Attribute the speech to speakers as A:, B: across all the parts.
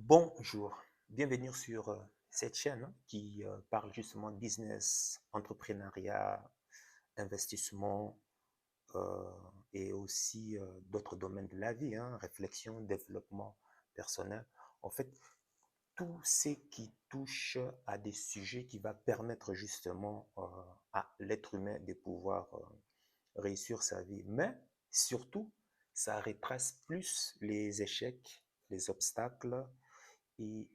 A: Bonjour, bienvenue sur cette chaîne qui parle justement de business, entrepreneuriat, investissement euh, et aussi d'autres domaines de la vie, réflexion, développement personnel. En fait, tout ce qui touche à des sujets qui va permettre justement à l'être humain de pouvoir réussir sa vie. Mais surtout, ça retrace plus les échecs, les obstacles et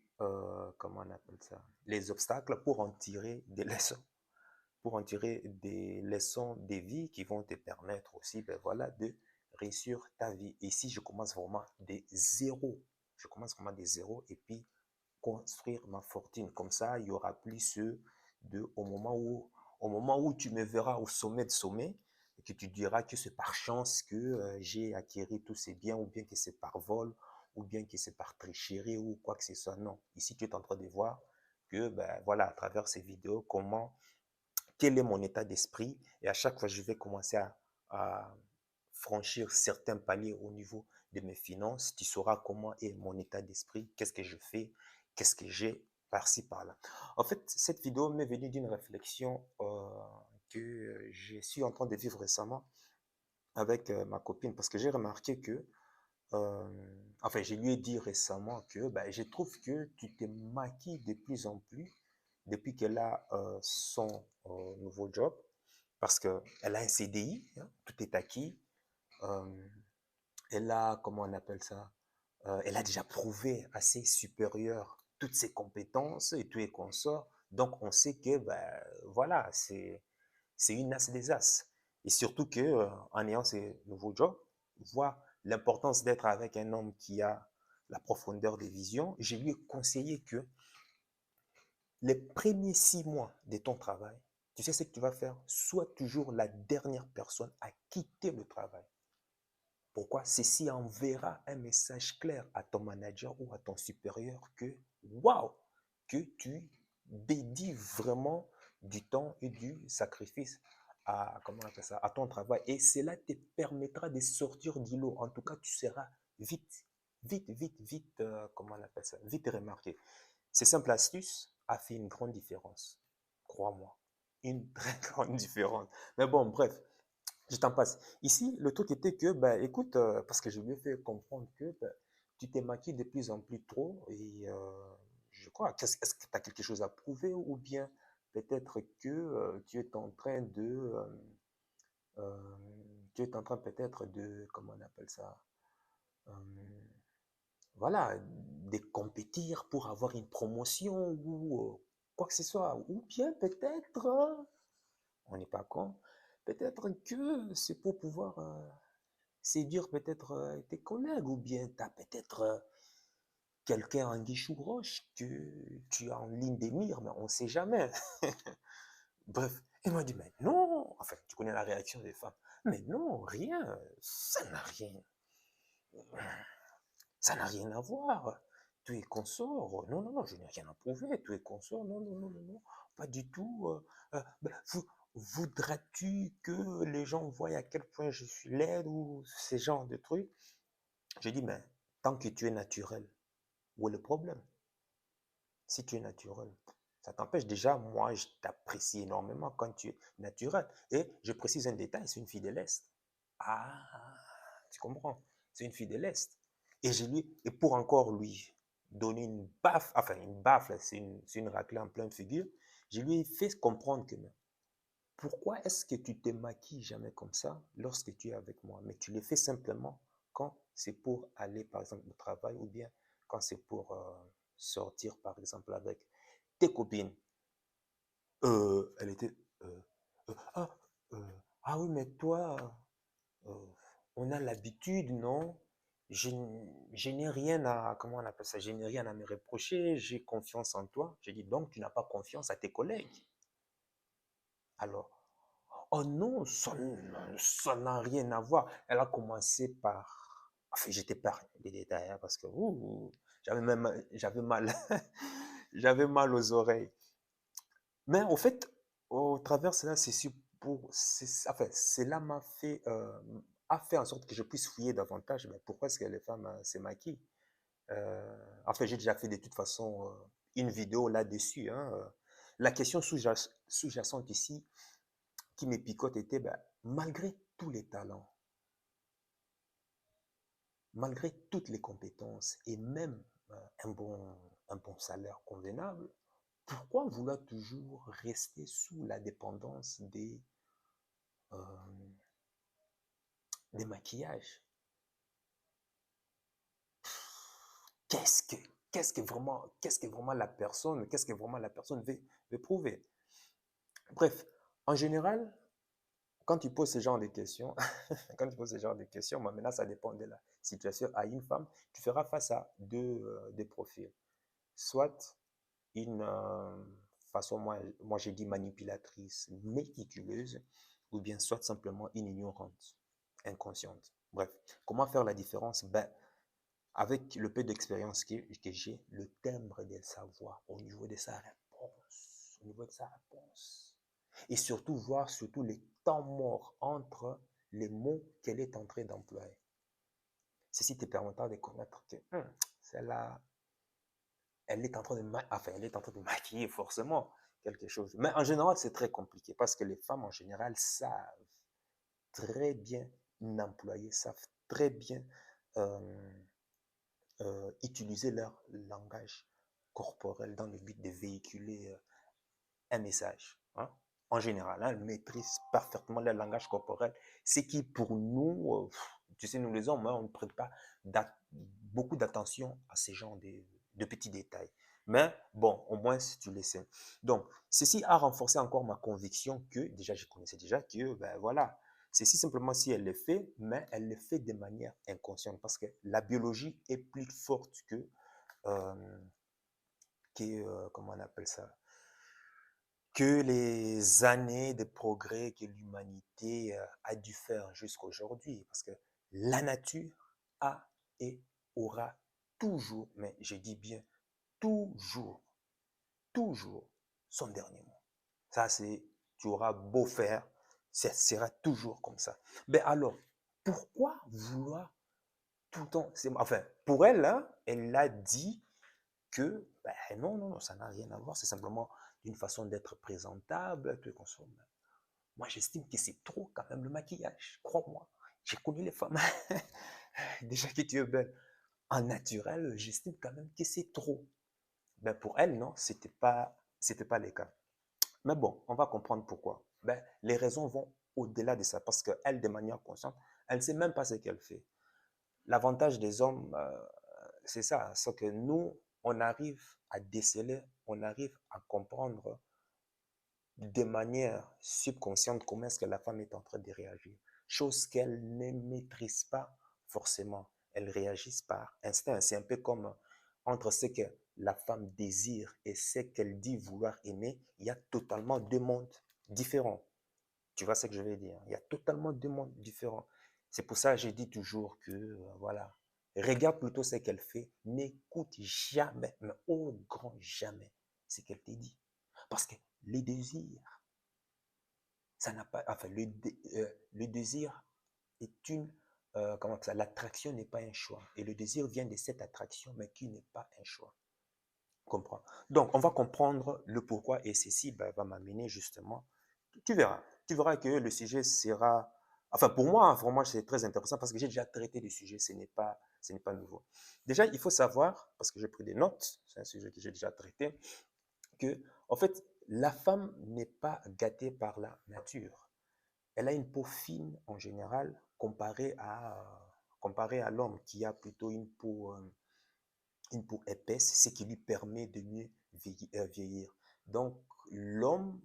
A: comment on appelle ça? Les obstacles pour en tirer des leçons, pour en tirer des leçons de vie qui vont te permettre aussi, ben voilà, de réussir ta vie. Ici, je commence vraiment des zéros. Je commence vraiment des zéros et puis construire ma fortune. Comme ça, il y aura plus ce de au moment où tu me verras au sommet de sommet et que tu diras que c'est par chance que j'ai acquis tous ces biens ou bien que c'est par vol ou bien que c'est par tricherie ou quoi que ce soit. Non, ici tu es en train de voir que ben, voilà à travers ces vidéos comment quel est mon état d'esprit et à chaque fois je vais commencer à franchir certains paliers au niveau de mes finances, tu sauras comment est mon état d'esprit, qu'est-ce que je fais, qu'est-ce que j'ai par-ci, par-là. En fait, cette vidéo m'est venue d'une réflexion que je suis en train de vivre récemment avec ma copine parce que j'ai remarqué que, enfin, je lui ai dit récemment que ben, je trouve que tu te maquilles de plus en plus depuis qu'elle a son nouveau job parce qu'elle a un CDI, tout est acquis. Euh, Elle a, comment on appelle ça? Elle a déjà prouvé à ses supérieurs toutes ses compétences et tout et consorts. Donc, on sait que, ben, voilà, c'est une as des as. Et surtout que, en ayant ce nouveau job, voit l'importance d'être avec un homme qui a la profondeur des visions. Je lui ai conseillé que les premiers 6 mois de ton travail, tu sais ce que tu vas faire? Sois toujours la dernière personne à quitter le travail. Pourquoi? Ceci enverra un message clair à ton manager ou à ton supérieur que, waouh, que tu dédies vraiment du temps et du sacrifice à, comment on appelle ça, à ton travail. Et cela te permettra de sortir du lot. En tout cas, tu seras vite, comment on appelle ça, vite remarqué. Ces simples astuces a fait une grande différence. Crois-moi. Une très grande différence. Mais bon, bref, je t'en passe. Ici, le truc était que, bah, écoute, parce que je lui ai fait comprendre que bah, tu t'es maquillé de plus en plus trop et je crois, est-ce que tu as quelque chose à prouver ou bien peut-être que tu es en train euh, tu es en train peut-être de, comment on appelle ça, euh, voilà, de compétir pour avoir une promotion ou quoi que ce soit. Ou bien peut-être, on n'est pas con, peut-être que c'est pour pouvoir séduire peut-être tes collègues ou bien tu as peut-être quelqu'un en guichou roche que tu as en ligne des mires, mais on ne sait jamais. Bref, il m'a dit, mais non, enfin, tu connais la réaction des femmes, mais non, rien, ça n'a rien à voir. Tu es consort, non, non, non, je n'ai rien à prouver, tu es consort, non, non, non, non, non, pas du tout. Ben, voudrais-tu que les gens voient à quel point je suis laide ou ce genre de trucs? J'ai dit, mais tant que tu es naturel, où est le problème? Si tu es naturel, ça t'empêche déjà, moi, je t'apprécie énormément quand tu es naturel. Et je précise un détail, c'est une fille de l'Est. Ah, tu comprends? C'est une fille de l'Est. Et pour encore lui donner une baffe, enfin une baffe, c'est une raclée en pleine figure, je lui ai fait comprendre que mais pourquoi est-ce que tu te maquilles jamais comme ça lorsque tu es avec moi? Mais tu le fais simplement quand c'est pour aller, par exemple, au travail ou bien quand c'est pour sortir, par exemple, avec tes copines. Elle était... euh, euh, ah, euh, ah oui, mais toi, euh, on a l'habitude, non? Je, je n'ai rien à, comment on appelle ça? Je n'ai rien à me reprocher, j'ai confiance en toi. Je dis donc, tu n'as pas confiance à tes collègues. Alors, oh non, ça n'a rien à voir. Elle a commencé par... Enfin, j'étais pas les détails hein, parce que j'avais mal, j'avais mal aux oreilles. Mais au fait, au travers de cela, enfin, cela a fait en sorte que je puisse fouiller davantage. Mais pourquoi est-ce que les femmes se maquillent? En fait, j'ai déjà fait de toute façon une vidéo là-dessus, hein. La question sous-jacente ici qui me picote était, ben, malgré tous les talents, malgré toutes les compétences et même un un bon salaire convenable, pourquoi vouloir toujours rester sous la dépendance euh, des maquillages? Qu'est-ce que, qu'est-ce que vraiment la personne veut prouver? Bref, en général, quand tu poses ce genre de questions, quand tu poses ce genre de questions, moi, maintenant, ça dépend de la situation. À une femme, tu feras face à deux profils. Soit une façon, moi j'ai dit manipulatrice, méticuleuse, ou bien soit simplement une ignorante, inconsciente. Bref, comment faire la différence? Ben, avec le peu d'expérience que j'ai, le timbre de sa voix, au niveau de sa réponse, au niveau de sa réponse. Et surtout voir surtout les temps morts entre les mots qu'elle est en train d'employer. Ceci te permettra de connaître que celle-là, elle est en train enfin, elle est en train de maquiller forcément quelque chose. Mais en général, c'est très compliqué parce que les femmes en général savent très bien employer, savent très bien euh, utiliser leur langage corporel dans le but de véhiculer un message. Hein. En général, hein, elles maîtrisent parfaitement leur langage corporel. Ce qui, pour nous, tu sais, nous les hommes, hein, on ne prête pas beaucoup d'attention à ces genres de petits détails. Mais bon, au moins, si tu le sais. Donc, ceci a renforcé encore ma conviction que, déjà, je connaissais déjà que, ben voilà, ceci simplement si elle le fait, mais elle le fait de manière inconsciente parce que la biologie est plus forte euh, comment on appelle ça, que les années de progrès que l'humanité a dû faire jusqu'à aujourd'hui. Parce que la nature a et aura toujours, mais je dis bien toujours, toujours son dernier mot. Ça, c'est, tu auras beau faire, ça sera toujours comme ça. Mais alors, pourquoi vouloir tout le temps, enfin, pour elle, hein, elle l'a dit que ben non, non, non, ça n'a rien à voir, c'est simplement une façon d'être présentable, que consomme. Moi, j'estime que c'est trop quand même le maquillage, crois-moi. J'ai connu les femmes, déjà que tu es belle. En naturel, j'estime quand même que c'est trop. Ben pour elle, non, c'était pas le cas. Mais bon, on va comprendre pourquoi. Ben, les raisons vont au-delà de ça, parce qu'elle, de manière consciente, elle ne sait même pas ce qu'elle fait. L'avantage des hommes, c'est ça, c'est que nous, on arrive à déceler, on arrive à comprendre de manière subconsciente comment est-ce que la femme est en train de réagir. Chose qu'elle ne maîtrise pas forcément. Elle réagit par instinct. C'est un peu comme entre ce que la femme désire et ce qu'elle dit vouloir aimer, il y a totalement deux mondes différents. Tu vois ce que je veux dire? Il y a totalement deux mondes différents. C'est pour ça que je dis toujours que, voilà, regarde plutôt ce qu'elle fait, n'écoute jamais, mais au grand jamais, ce qu'elle te dit. Parce que les désirs, ça n'a pas, enfin, le désir est comment ça, l'attraction n'est pas un choix. Et le désir vient de cette attraction, mais qui n'est pas un choix. Comprends. Donc, on va comprendre le pourquoi et ceci ben, va m'amener justement. Tu verras. Tu verras que le sujet sera. Enfin, pour moi, hein, vraiment, c'est très intéressant parce que j'ai déjà traité le sujet, ce n'est pas nouveau. Déjà, il faut savoir, parce que j'ai pris des notes, c'est un sujet que j'ai déjà traité, que, en fait, la femme n'est pas gâtée par la nature. Elle a une peau fine en général comparée à l'homme qui a plutôt une peau épaisse, ce qui lui permet de mieux vieillir. Donc, l'homme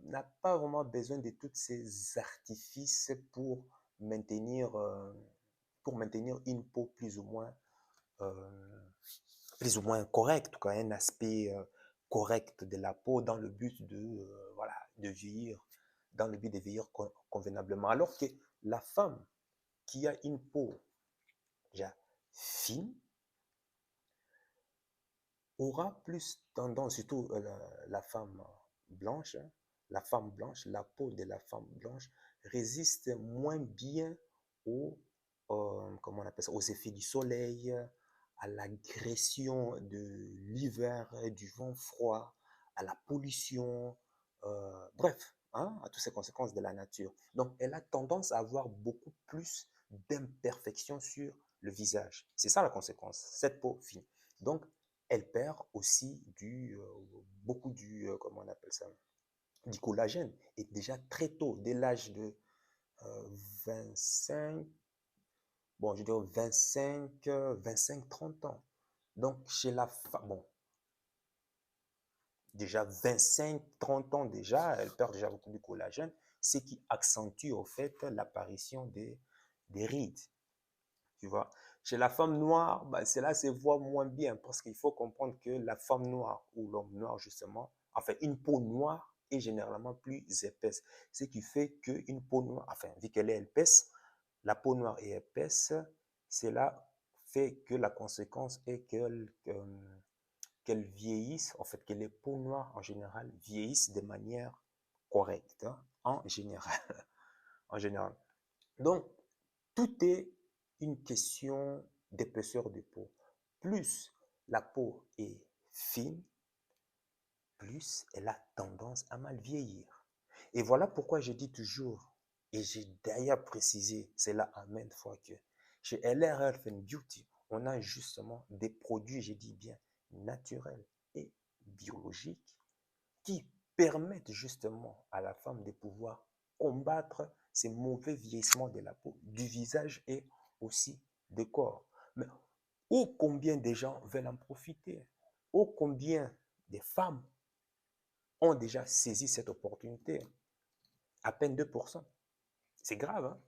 A: n'a pas vraiment besoin de tous ces artifices pour maintenir une peau euh, plus ou moins correcte, quoi, un aspect correct de la peau dans le but voilà, de vieillir, dans le but de vieillir convenablement. Alors que la femme qui a une peau déjà fine, aura plus tendance, surtout femme blanche, hein, la femme blanche, la peau de la femme blanche résiste moins bien comment on appelle ça, aux effets du soleil, à l'agression de l'hiver, du vent froid, à la pollution, bref, hein, à toutes ces conséquences de la nature. Donc, elle a tendance à avoir beaucoup plus d'imperfections sur le visage. C'est ça la conséquence, cette peau fine. Donc, elle perd aussi beaucoup comment on appelle ça, du collagène. Et déjà très tôt, dès l'âge de 25, bon, je dirais 25, 30 ans. Donc, chez la femme, bon, déjà 25, 30 ans déjà, elle perd déjà beaucoup de collagène, ce qui accentue au fait l'apparition des rides, tu vois. Chez la femme noire, bah, cela se voit moins bien parce qu'il faut comprendre que la femme noire ou l'homme noir, justement, enfin, une peau noire est généralement plus épaisse. Ce qui fait qu'une peau noire, enfin, vu qu'elle est épaisse, la peau noire est épaisse, cela fait que la conséquence est qu'elle vieillisse, en fait, que les peaux noires en général vieillissent de manière correcte, hein, en général. En général. Donc, tout est une question d'épaisseur de peau. Plus la peau est fine, plus elle a tendance à mal vieillir. Et voilà pourquoi je dis toujours, et j'ai d'ailleurs précisé cela à maintes fois, que chez LR Health and Beauty, on a justement des produits, je dis bien, naturels et biologiques qui permettent justement à la femme de pouvoir combattre ces mauvais vieillissements de la peau, du visage et aussi du corps. Mais ô combien de gens veulent en profiter, ô combien de femmes ont déjà saisi cette opportunité, à peine 2%. C'est grave, hein?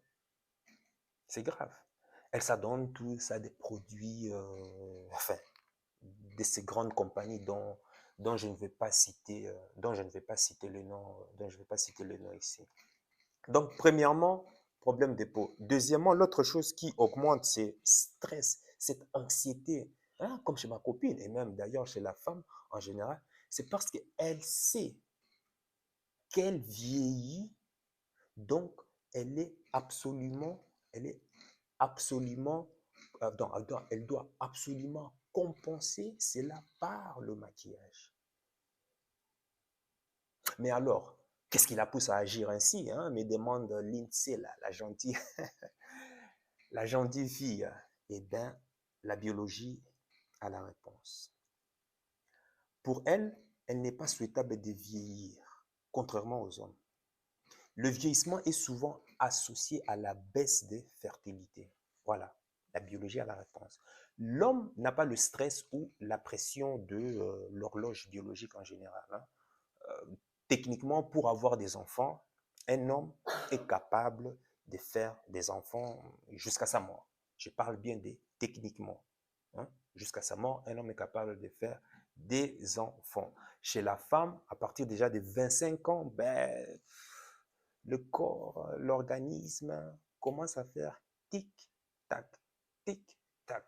A: C'est grave. Elles s'adonnent tous à des produits, enfin, de ces grandes compagnies dont je ne vais pas citer, dont je ne vais pas citer le nom, dont je ne vais pas citer le nom ici. Donc, premièrement, problème de peau. Deuxièmement, l'autre chose qui augmente, c'est stress, cette anxiété, hein, comme chez ma copine, et même d'ailleurs chez la femme en général, c'est parce qu'elle sait qu'elle vieillit, donc elle est absolument, elle doit absolument compenser cela par le maquillage. Mais alors, qu'est-ce qui la pousse à agir ainsi, hein, me demande Lindsay, la gentille, la gentille fille. Eh bien, la biologie a la réponse. Pour elle, elle n'est pas souhaitable de vieillir, contrairement aux hommes. Le vieillissement est souvent associé à la baisse de fertilité. Voilà, la biologie a la réponse. L'homme n'a pas le stress ou la pression de l'horloge biologique en général, hein. Euh, Techniquement, pour avoir des enfants, un homme est capable de faire des enfants jusqu'à sa mort. Je parle bien de techniquement, hein. Jusqu'à sa mort, un homme est capable de faire des enfants. Chez la femme, à partir déjà de 25 ans, ben, le corps, l'organisme commence à faire tic-tac, tic-tac.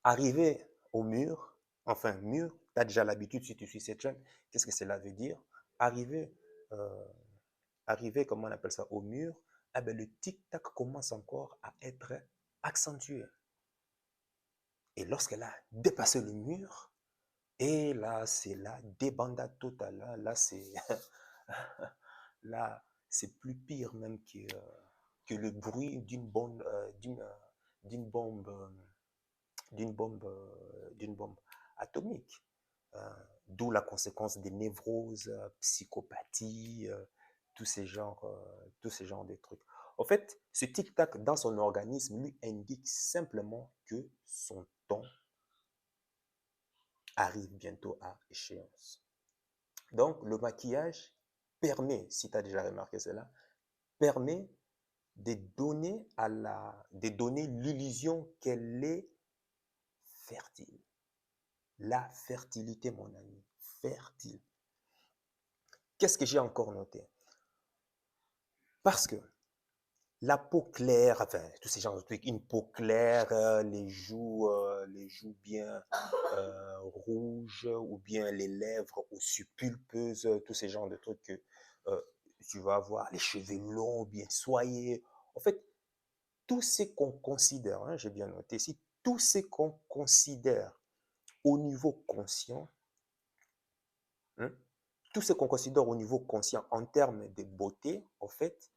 A: Arrivé au mur, enfin mur, tu as déjà l'habitude si tu suis cette chaîne, qu'est-ce que cela veut dire? Arrivé, euh, arrivé, comment on appelle ça, au mur, eh ben, le tic-tac commence encore à être accentué. Et lorsqu'elle a dépassé le mur, et là, c'est la débandade totale. Là, c'est là, c'est plus pire même que le bruit d'une bombe, d'une bombe atomique. Euh, D'où la conséquence des névroses, psychopathie, tous ces genres de trucs. En fait, ce tic-tac dans son organisme lui indique simplement que son temps arrive bientôt à échéance. Donc, le maquillage permet, si tu as déjà remarqué cela, permet de donner l'illusion qu'elle est fertile. La fertilité, mon ami, fertile. Qu'est-ce que j'ai encore noté? Parce que la peau claire, enfin, tous ces genres de trucs, une peau claire, les joues bien rouges, ou bien les lèvres aussi pulpeuses, tous ces genres de trucs que euh, tu vas avoir, les cheveux longs, bien soyeux. En fait, tout ce qu'on considère, hein, j'ai bien noté ici, tout ce qu'on considère au niveau conscient, hein, tout ce qu'on considère au niveau conscient en termes de beauté, en fait,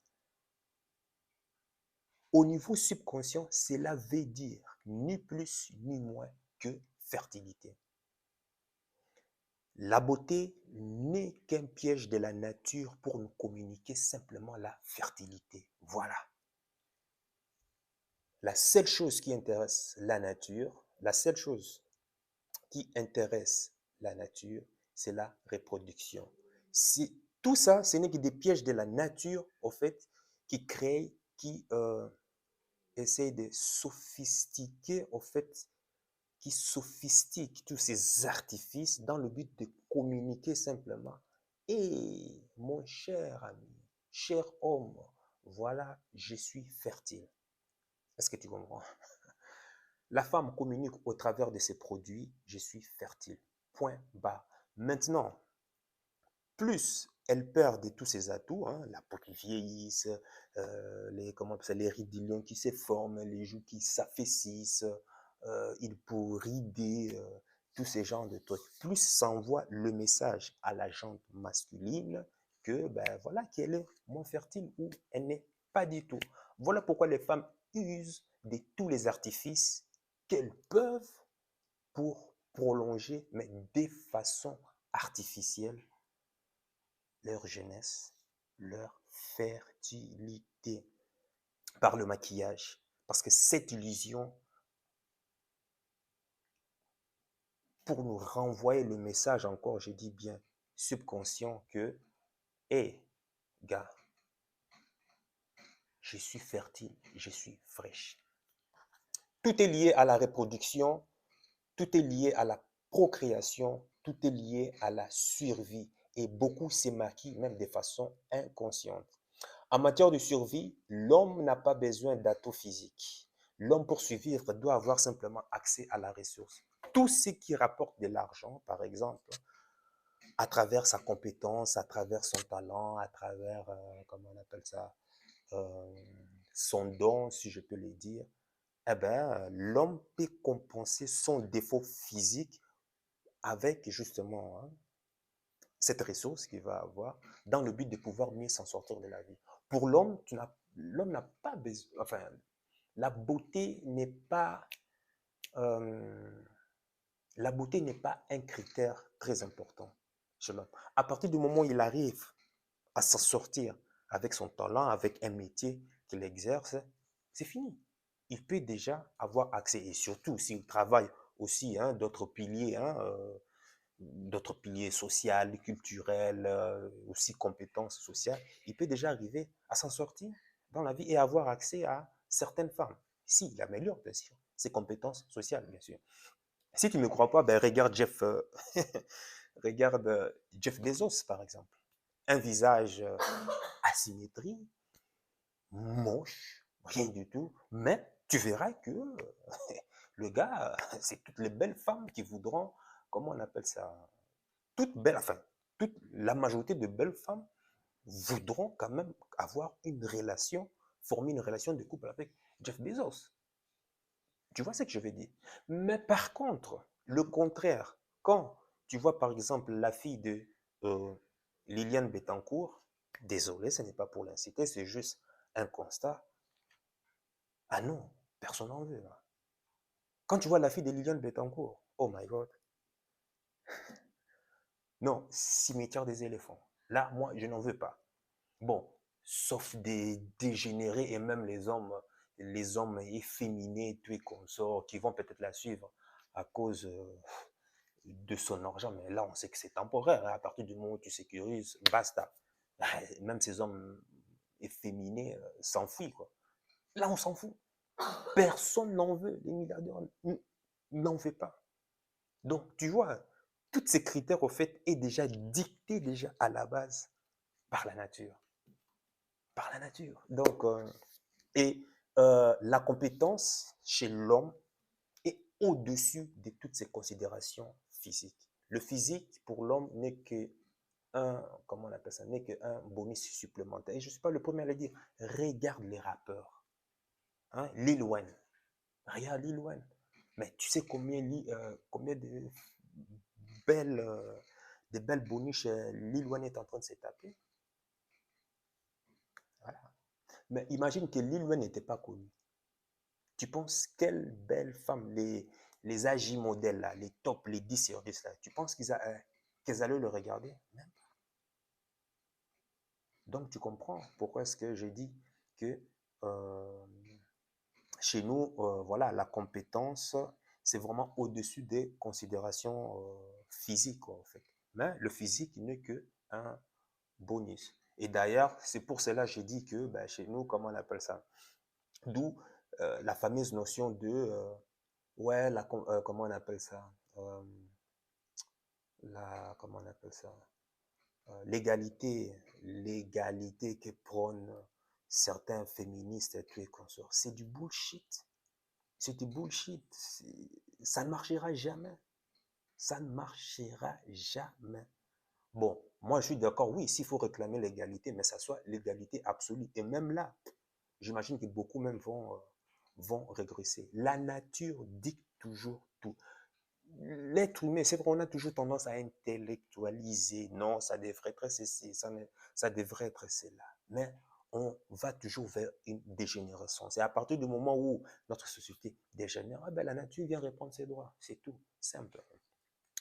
A: au niveau subconscient, cela veut dire ni plus ni moins que fertilité. La beauté n'est qu'un piège de la nature pour nous communiquer simplement la fertilité. Voilà. La seule chose qui intéresse la nature, la seule chose qui intéresse la nature, c'est la reproduction. Si, tout ça, ce n'est que des pièges de la nature, au fait, qui créent, qui essayent de sophistiquer, au fait, qui sophistiquent tous ces artifices dans le but de communiquer simplement. Et mon cher ami, cher homme, voilà, je suis fertile. Est-ce que tu comprends? La femme communique au travers de ses produits, je suis fertile. Point barre. Maintenant, plus elle perd de tous ses atouts, hein, la peau qui vieillisse, les rides du lion qui se forment, les joues qui s'affaississent, il peut rider, tous ces genres de trucs. Plus ça envoie le message à la jante masculine que, ben voilà, qu'elle est moins fertile ou elle n'est pas du tout. Voilà pourquoi les femmes usent de tous les artifices qu'elles peuvent pour prolonger, mais de façon artificielle, leur jeunesse, leur fertilité, par le maquillage. Parce que cette illusion, pour nous renvoyer le message encore, je dis bien subconscient, que, hé, gars, je suis fertile, je suis fraîche. Tout est lié à la reproduction, tout est lié à la procréation, tout est lié à la survie. Et beaucoup s'est maquillent même de façon inconsciente. En matière de survie, l'homme n'a pas besoin d'atouts physiques. L'homme, pour survivre, doit avoir simplement accès à la ressource. Tout ce qui rapporte de l'argent, par exemple, à travers sa compétence, à travers son talent, à travers, comment on appelle ça, euh, son don, si je peux le dire, eh ben, l'homme peut compenser son défaut physique avec justement, hein, cette ressource qu'il va avoir dans le but de pouvoir mieux s'en sortir de la vie. Pour l'homme, l'homme n'a pas besoin, enfin, la beauté n'est pas, euh, la beauté n'est pas un critère très important chez l'homme. À partir du moment où il arrive à s'en sortir avec son talent, avec un métier qu'il exerce, c'est fini. Il peut déjà avoir accès, et surtout s'il travaille aussi, hein, d'autres piliers sociaux, culturels, aussi compétences sociales, il peut déjà arriver à s'en sortir dans la vie et avoir accès à certaines femmes. S'il améliore, bien sûr, ses compétences sociales, bien sûr. Si tu ne me crois pas, ben regarde regarde Jeff Bezos, par exemple. Un visage asymétrique, moche, rien du tout, mais tu verras que le gars, c'est toutes les belles femmes qui voudront, comment on appelle ça, toutes belles, enfin, toute la majorité de belles femmes voudront quand même avoir une relation, former une relation de couple avec Jeff Bezos. Tu vois ce que je veux dire? Mais par contre, le contraire, quand tu vois par exemple la fille de euh, Liliane Bettencourt, désolé, ce n'est pas pour l'inciter, c'est juste un constat. Ah non, personne n'en veut, hein. Quand tu vois la fille de Liliane Bettencourt, oh my God, non, cimetière des éléphants. Là, moi, je n'en veux pas. Bon, sauf des dégénérés et même les hommes efféminés, tout et consorts, qui vont peut-être la suivre à cause de son argent. Mais là, on sait que c'est temporaire, hein. À partir du moment où tu sécurises, basta. Même ces hommes efféminés s'enfuient, quoi. Là, on s'en fout. Personne n'en veut. Les milliardaires n'en veulent pas. Donc, tu vois, tous ces critères, au fait, est déjà dicté déjà à la base par la nature. Par la nature. Donc, et la compétence chez l'homme est au-dessus de toutes ces considérations physiques. Le physique, pour l'homme, n'est que comment on appelle ça, n'est qu'un bonus supplémentaire. Et je ne suis pas le premier à le dire. Regarde les rappeurs. Hein, Lil Wayne. Regarde Lil Wayne. Mais tu sais combien belles, euh, de belles boniches Lil Wayne est en train de se taper? Voilà. Mais imagine que Lil Wayne n'était pas connu. Tu penses quelles belles femmes, les AJ modèles, là, les top, les 10 sur 10, là, tu penses qu'elles allaient le regarder? Même pas. Donc tu comprends pourquoi est-ce que j'ai dit que euh, chez nous, voilà, la compétence, c'est vraiment au-dessus des considérations physiques, quoi, en fait. Mais le physique n'est que un bonus. Et d'ailleurs, c'est pour cela que j'ai dit que ben, chez nous, comment on appelle ça? D'où la fameuse notion de, ouais, comment on appelle ça? Euh, comment on appelle ça? L'égalité que prônent certains féministes et tout et consorts. C'est du bullshit. C'est du bullshit. Ça ne marchera jamais. Ça ne marchera jamais. Bon, moi je suis d'accord, oui, s'il faut réclamer l'égalité, mais ça soit l'égalité absolue. Et même là, j'imagine que beaucoup même vont régresser. La nature dicte toujours tout. L'être humain, c'est vrai, on a toujours tendance à intellectualiser. Non, ça devrait être ceci, ça devrait être cela. Mais on va toujours vers une dégénérescence. C'est à partir du moment où notre société dégénère, ah ben, la nature vient répondre ses droits. C'est tout, simple.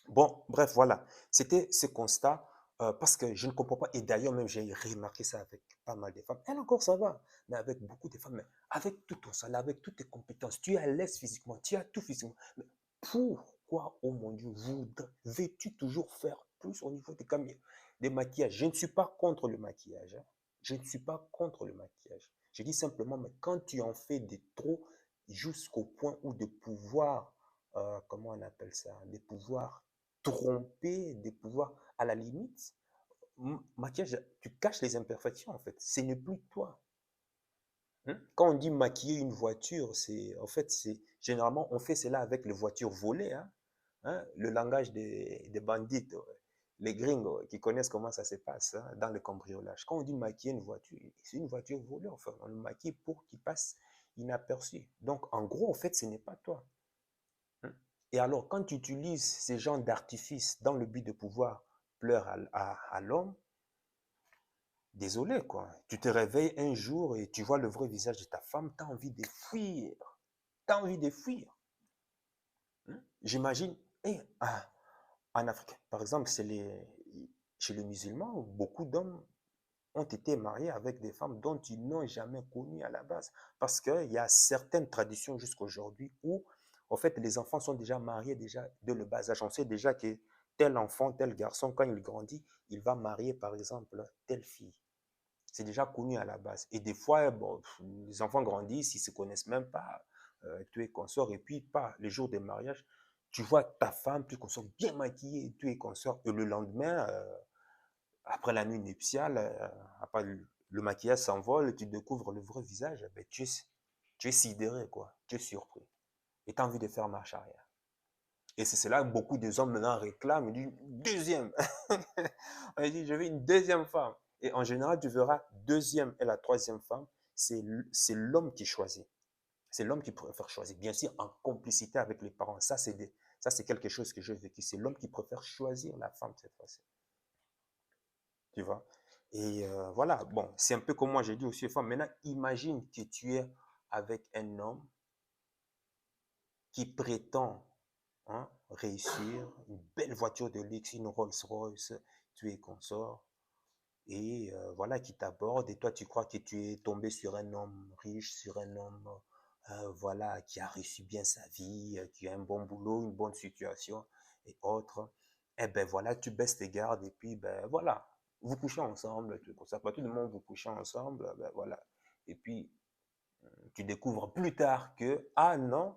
A: Bon, bref, voilà. C'était ce constat parce que je ne comprends pas. Et d'ailleurs, même j'ai remarqué ça avec pas mal de femmes. Elle encore, ça va. Mais avec beaucoup de femmes, mais avec tout ton salaire, avec toutes tes compétences, tu es à l'aise physiquement, tu as tout physiquement. Mais pourquoi, oh mon Dieu, veux-tu toujours faire plus au niveau des maquillages? Je ne suis pas contre le maquillage, hein. Je ne suis pas contre le maquillage. Je dis simplement, mais quand tu en fais de trop jusqu'au point où de pouvoir, comment on appelle ça, de pouvoir tromper, de pouvoir, à la limite, maquillage, tu caches les imperfections en fait. Ce n'est plus toi. Hein? Quand on dit maquiller une voiture, c'est en fait, c'est généralement on fait cela avec les voitures volées. Hein? Hein? Le langage des bandits, les gringos qui connaissent comment ça se passe hein, dans le cambriolage. Quand on dit maquiller une voiture, c'est une voiture volée. Enfin, on le maquille pour qu'il passe inaperçu. Donc, en gros, en fait, ce n'est pas toi. Hein. Et alors, quand tu utilises ces genres d'artifices dans le but de pouvoir plaire à l'homme, désolé, quoi. Tu te réveilles un jour et tu vois le vrai visage de ta femme, tu as envie de fuir. Tu as envie de fuir. Hein. J'imagine, et, en Afrique, par exemple, chez les musulmans, beaucoup d'hommes ont été mariés avec des femmes dont ils n'ont jamais connu à la base. Parce qu'il y a certaines traditions jusqu'à aujourd'hui où, en fait, les enfants sont déjà mariés déjà de le bas âge. On sait déjà que tel enfant, tel garçon, quand il grandit, il va marier, par exemple, telle fille. C'est déjà connu à la base. Et des fois, bon, les enfants grandissent, ils ne se connaissent même pas, tu es consort, et puis, pas le jour des mariages, tu vois ta femme, tu es consort bien maquillée, tu es consort, et le lendemain, après la nuit nuptiale, après le maquillage s'envole, tu découvres le vrai visage, ben, tu es sidéré, quoi. Tu es surpris. Et tu as envie de faire marche arrière. Et c'est cela que beaucoup des hommes maintenant réclament, ils disent, une deuxième. On dit, je veux une deuxième femme. Et en général, tu verras, deuxième et la troisième femme, c'est l'homme qui choisit. C'est l'homme qui préfère choisir. Bien sûr, en complicité avec les parents. Ça, c'est quelque chose que j'ai vécu. C'est l'homme qui préfère choisir la femme cette fois-ci. Tu vois? Et voilà, bon, c'est un peu comme moi j'ai dit aussi aux femmes. Maintenant, imagine que tu es avec un homme qui prétend hein, réussir, une belle voiture de luxe, une Rolls-Royce, tu es consort, et voilà, qui t'aborde, et toi tu crois que tu es tombé sur un homme riche, sur un homme voilà, qui a réussi bien sa vie, qui a un bon boulot, une bonne situation, et autres. Et ben voilà, tu baisses tes gardes, et puis ben voilà, vous couchez ensemble, tout comme ça, à partir du moment où vous couchez ensemble, ben voilà. Et puis, tu découvres plus tard que, ah non,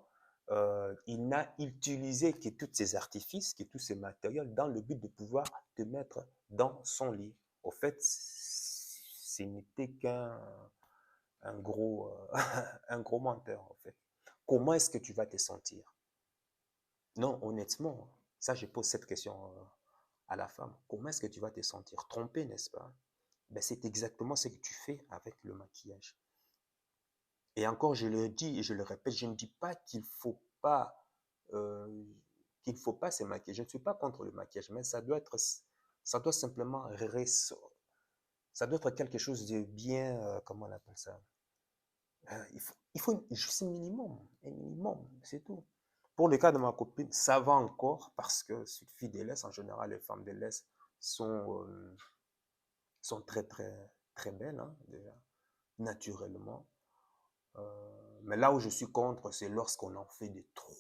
A: il n'a utilisé que tous ces artifices, que tous ces matériels dans le but de pouvoir te mettre dans son lit. Au fait, ce n'était qu'un un gros, un gros menteur, en fait. Comment est-ce que tu vas te sentir? Non, honnêtement, ça, je pose cette question à la femme. Comment est-ce que tu vas te sentir? Trompé, n'est-ce pas? Ben, c'est exactement ce que tu fais avec le maquillage. Et encore, je le dis et je le répète, je ne dis pas qu'il ne faut pas qu'il ne faut pas se maquiller. Je ne suis pas contre le maquillage, mais ça doit simplement ça doit être quelque chose de bien, comment on appelle ça? Il faut juste un minimum, c'est tout. Pour le cas de ma copine, ça va encore parce que c'est une fille de l'Est. En général, les femmes de l'Est sont, sont très, très, très belles, hein, déjà, naturellement. Mais là où je suis contre, c'est lorsqu'on en fait de trop.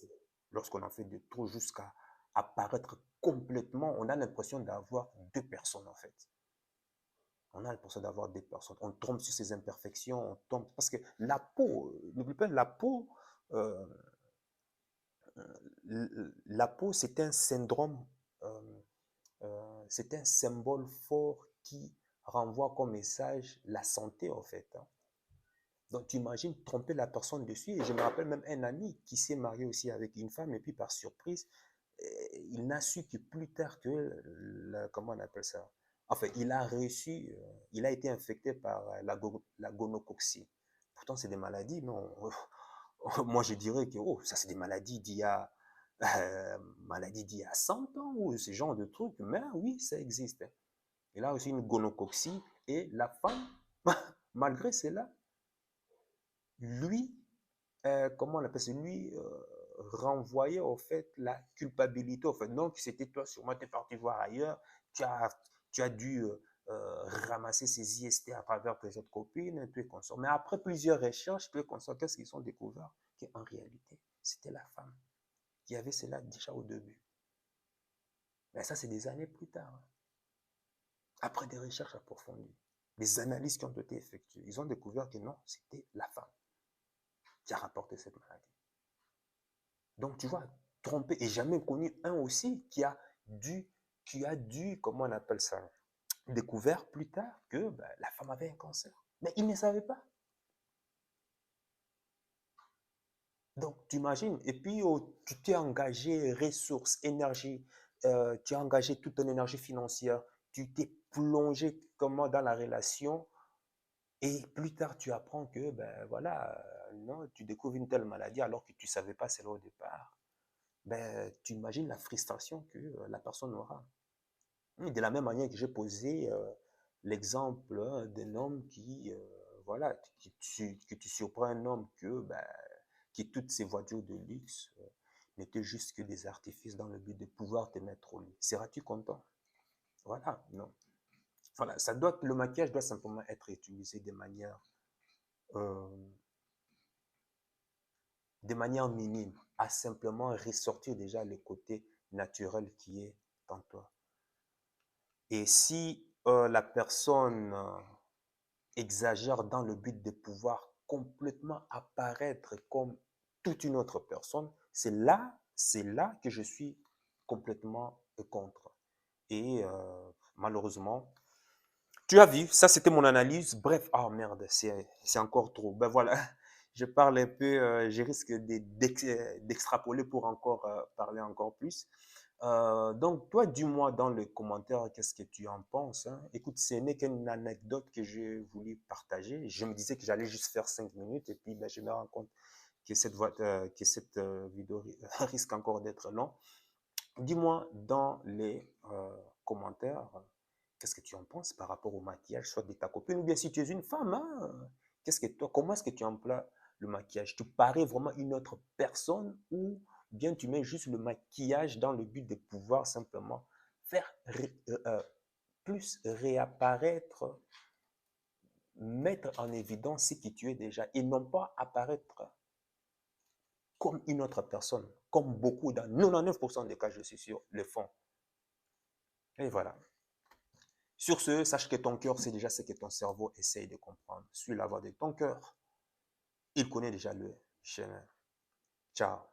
A: Lorsqu'on en fait de trop jusqu'à apparaître complètement, on a l'impression d'avoir deux personnes en fait. On a l'impression d'avoir deux personnes. On tombe sur ses imperfections, on tombe. Parce que la peau, n'oublie pas, euh, la peau, c'est un syndrome, euh, c'est un symbole fort qui renvoie comme message la santé en fait, hein. Donc, tu imagines tromper la personne dessus. Et je me rappelle même un ami qui s'est marié aussi avec une femme, et puis par surprise, il n'a su que plus tard que, comment on appelle ça? Enfin, il a reçu, il a été infecté par la gonocoxie. Pourtant, c'est des maladies, non? Moi, je dirais que oh, ça, c'est des maladies d'il y a 100 ans, ou ce genre de trucs. Mais oui, ça existe. Il a aussi une gonocoxie, et la femme, malgré cela, lui, comment on appelle ça, lui renvoyait au fait la culpabilité. Au fait, donc, c'était toi, sûrement, tu es parti voir ailleurs, tu as, tu as dû ramasser ces IST à travers tes autres copines, tu es consort. Mais après plusieurs recherches, tu es consort, qu'est-ce qu'ils ont découvert? Qu'en réalité, c'était la femme qui avait cela déjà au début. Mais ça, c'est des années plus tard, hein. Après des recherches approfondies, des analyses qui ont été effectuées, ils ont découvert que non, c'était la femme qui a rapporté cette maladie. Donc, tu vois, tromper. Et j'ai même connu un aussi qui a dû, comment on appelle ça, découvert plus tard que ben, la femme avait un cancer. Mais il ne savait pas. Donc, tu imagines. Et puis, oh, tu t'es engagé ressources, énergie, tu as engagé toute ton énergie financière, tu t'es plongé comment dans la relation. Et plus tard, tu apprends que, ben voilà, non, tu découvres une telle maladie alors que tu ne savais pas cela au départ. Ben, tu imagines la frustration que la personne aura. De la même manière que j'ai posé l'exemple d'un homme qui, voilà, que tu surprends un homme ben, qui toutes ses voitures de luxe n'étaient juste que des artifices dans le but de pouvoir te mettre au lit. Seras-tu content? Voilà, non. Voilà, le maquillage doit simplement être utilisé euh, de manière minime, à simplement ressortir déjà le côté naturel qui est en toi. Et si la personne exagère dans le but de pouvoir complètement apparaître comme toute une autre personne, c'est là que je suis complètement contre. Et malheureusement, tu as vu, ça c'était mon analyse. Bref, oh merde, c'est encore trop. Ben voilà, je parle un peu, je risque d'extrapoler pour encore parler encore plus. Donc, toi, dis-moi dans les commentaires qu'est-ce que tu en penses, hein. Écoute, ce n'est qu'une anecdote que j'ai voulu partager. Je me disais que j'allais juste faire 5 minutes et puis ben, je me rends compte que cette vidéo risque encore d'être longue. Dis-moi dans les commentaires qu'est-ce que tu en penses par rapport au maquillage, soit de ta copine ou bien si tu es une femme, hein, comment est-ce que tu emploies le maquillage? Tu parais vraiment une autre personne ou bien tu mets juste le maquillage dans le but de pouvoir simplement faire plus réapparaître, mettre en évidence ce qui tu es déjà et non pas apparaître comme une autre personne, comme beaucoup dans 99% des cas, je suis sûr, le font. Et voilà. Sur ce, sache que ton cœur, c'est déjà ce que ton cerveau essaye de comprendre. Suis la voix de ton cœur. Il connaît déjà le chemin. Ciao.